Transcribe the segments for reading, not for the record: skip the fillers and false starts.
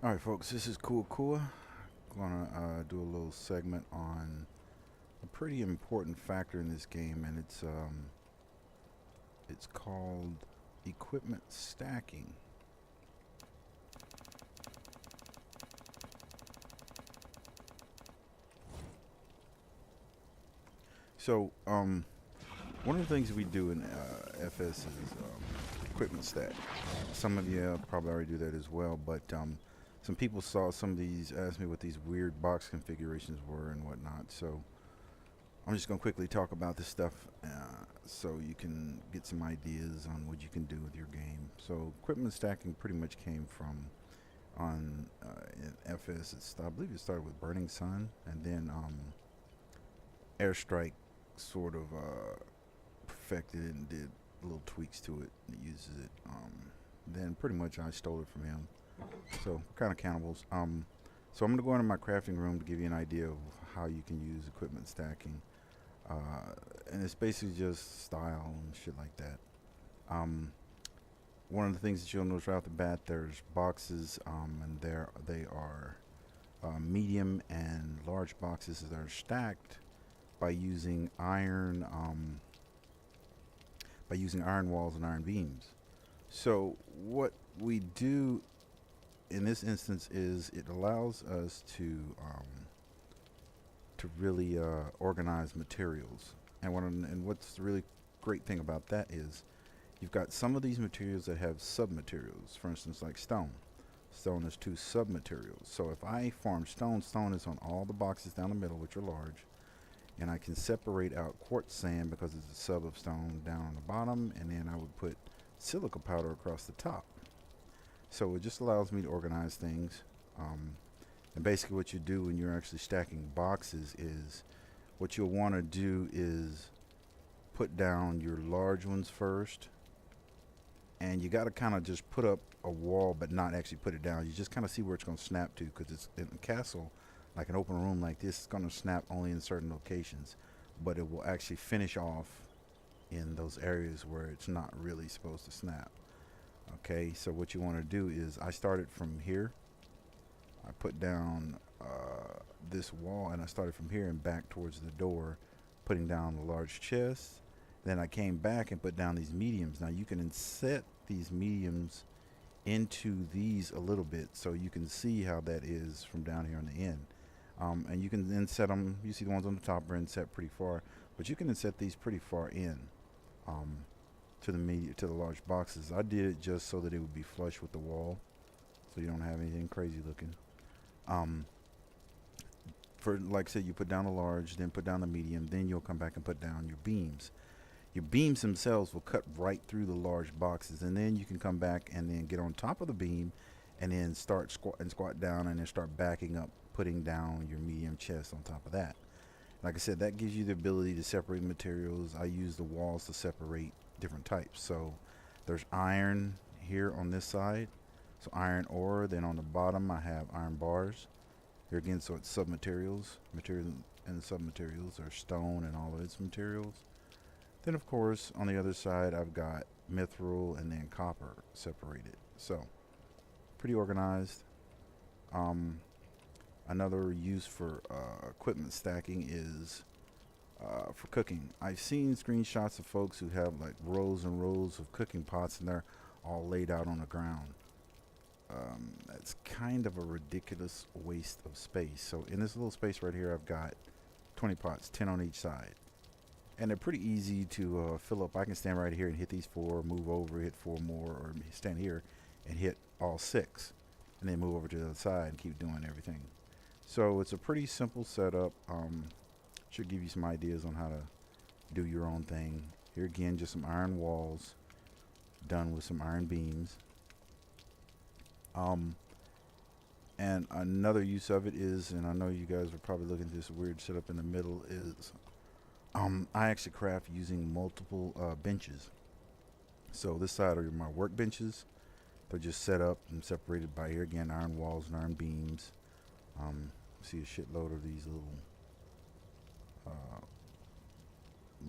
All right, folks, this is Cool Kua. Gonna do a little segment on a pretty important factor in this game, and it's called equipment stacking. So, one of the things we do in FS is equipment stack. Some of you probably already do that as well, but some people saw some of these, asked me what these weird box configurations were and whatnot. So I'm just going to quickly talk about this stuff so you can get some ideas on what you can do with your game. So equipment stacking pretty much came from on in FS. I believe it started with Burning Sun, and then Airstrike sort of perfected it and did little tweaks to it. And it uses it. Then pretty much I stole it from him. So kind of cannibals. So I'm going to go into my crafting room to give you an idea of how you can use equipment stacking. And it's basically just style and shit like that. Um, One of the things that you'll notice right off the bat, there's boxes, and they are medium and large boxes that are stacked by using iron walls and iron beams. So what we do in this instance is it allows us to really organize materials. And what's the really great thing about that is you've got some of these materials that have submaterials. For instance, like stone. Stone is two submaterials. So if I farm stone, stone is on all the boxes down the middle, which are large, and I can separate out quartz sand because it's a sub of stone down on the bottom, and then I would put silica powder across the top. So it just allows me to organize things. Um, and basically, what you do when you're actually stacking boxes is what you'll want to do is put down your large ones first, and you got to kind of just put up a wall, but not actually put it down. You just kind of see where it's going to snap to, because it's in a castle, like an open room like this. It's going to snap only in certain locations, but it will actually finish off in those areas where it's not really supposed to snap. Okay, so what you want to do is I started from here. I put down this wall, and I started from here and back towards the door, putting down the large chest. Then I came back and put down these mediums. Now you can inset these mediums into these a little bit, so you can see how that is from down here on the end. And you can inset them. You see the ones on the top are inset pretty far, but you can inset these pretty far in um, to the large boxes. I did it just so that it would be flush with the wall, so you don't have anything crazy looking. Um, for like I said, you put down the large, then put down the medium, then you'll come back and put down your beams. Your beams themselves will cut right through the large boxes, and then you can come back and then get on top of the beam, and then start squat down, and then start backing up, putting down your medium chest on top of that. Like I said, that gives you the ability to separate materials. I use the walls to separate different types. So there's iron here on this side, so iron ore. Then on the bottom I have iron bars. Here again, so it's submaterials. Materials and submaterials are stone and all of its materials. Then of course on the other side I've got mithril and then copper separated. So pretty organized. Um, Another use for equipment stacking is for cooking. I've seen screenshots of folks who have like rows and rows of cooking pots, and they're all laid out on the ground. That's kind of a ridiculous waste of space. So in this little space right here, I've got 20 pots, 10 on each side. And they're pretty easy to fill up. I can stand right here and hit these four, move over, hit four more, or stand here and hit all six. And then move over to the other side and keep doing everything. So it's a pretty simple setup. Should give you some ideas on how to do your own thing. Here again, just some iron walls done with some iron beams. Um, and another use of it is, and I know you guys are probably looking at this weird setup in the middle, is I actually craft using multiple benches. So this side are my work benches. They're just set up and separated by, here again, iron walls and iron beams. See a shitload of these little uh,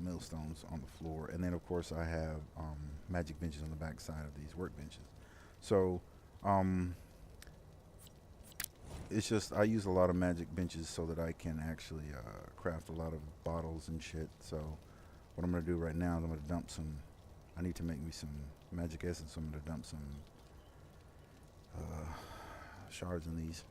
millstones on the floor, and then of course I have magic benches on the back side of these workbenches. So um, it's just I use a lot of magic benches so that I can actually craft a lot of bottles and shit. So what I'm gonna do right now is I'm gonna dump some. I need to make me some magic essence. So I'm gonna dump some shards in these.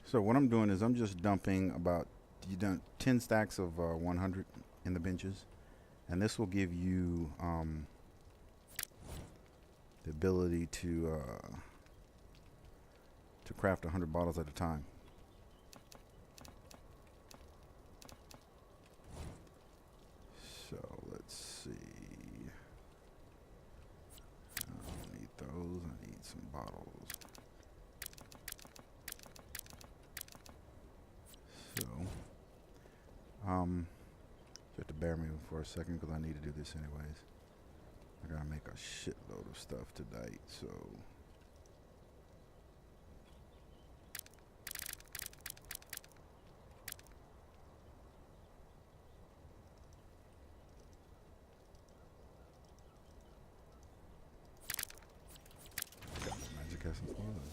So what I'm doing is I'm just dumping about you done 10 stacks of 100 in the benches, and this will give you the ability to craft 100 bottles at a time. So let's see. I don't need those. I need some bottles. So, you have to bear me for a second because I need to do this anyways. I gotta make a shitload of stuff tonight, so. Magic essence was.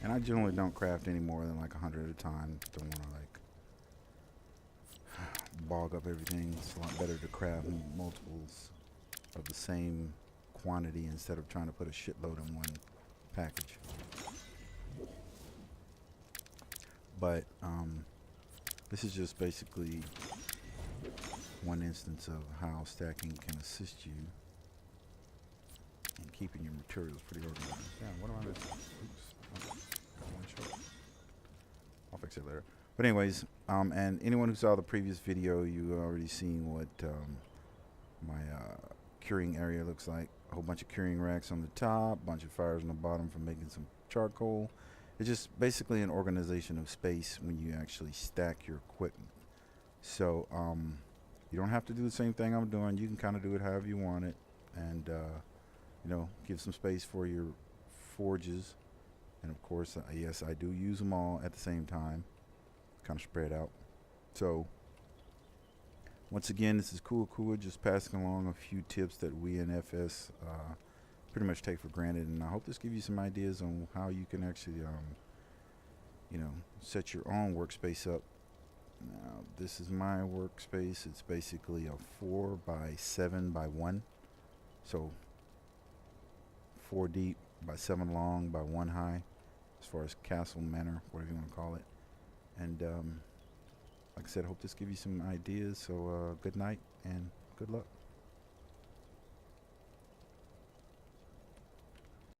And I generally don't craft any more than like 100 at a time. Don't want to like bog up everything. It's a lot better to craft multiples of the same quantity instead of trying to put a shitload in one package. But this is just basically one instance of how stacking can assist you in keeping your materials pretty organized. Yeah, what am I missing? Oops. Oh, got one short. I'll fix it later. But anyways, and anyone who saw the previous video, you already seen what my curing area looks like. A whole bunch of curing racks on the top, bunch of fires on the bottom for making some charcoal. It's just basically an organization of space when you actually stack your equipment. So you don't have to do the same thing I'm doing. You can kind of do it however you want it, and you know, give some space for your forges. And of course, yes, I do use them all at the same time, kind of spread out. So once again, this is Cool Cool, just passing along a few tips that we in FS pretty much take for granted, and I hope this gives you some ideas on how you can actually you know, set your own workspace up. Now this is my workspace. It's basically a 4 by 7 by 1, so 4 deep by 7 long by 1 high, as far as castle manor, whatever you want to call it. And like I said, I hope this gives you some ideas. So good night and good luck.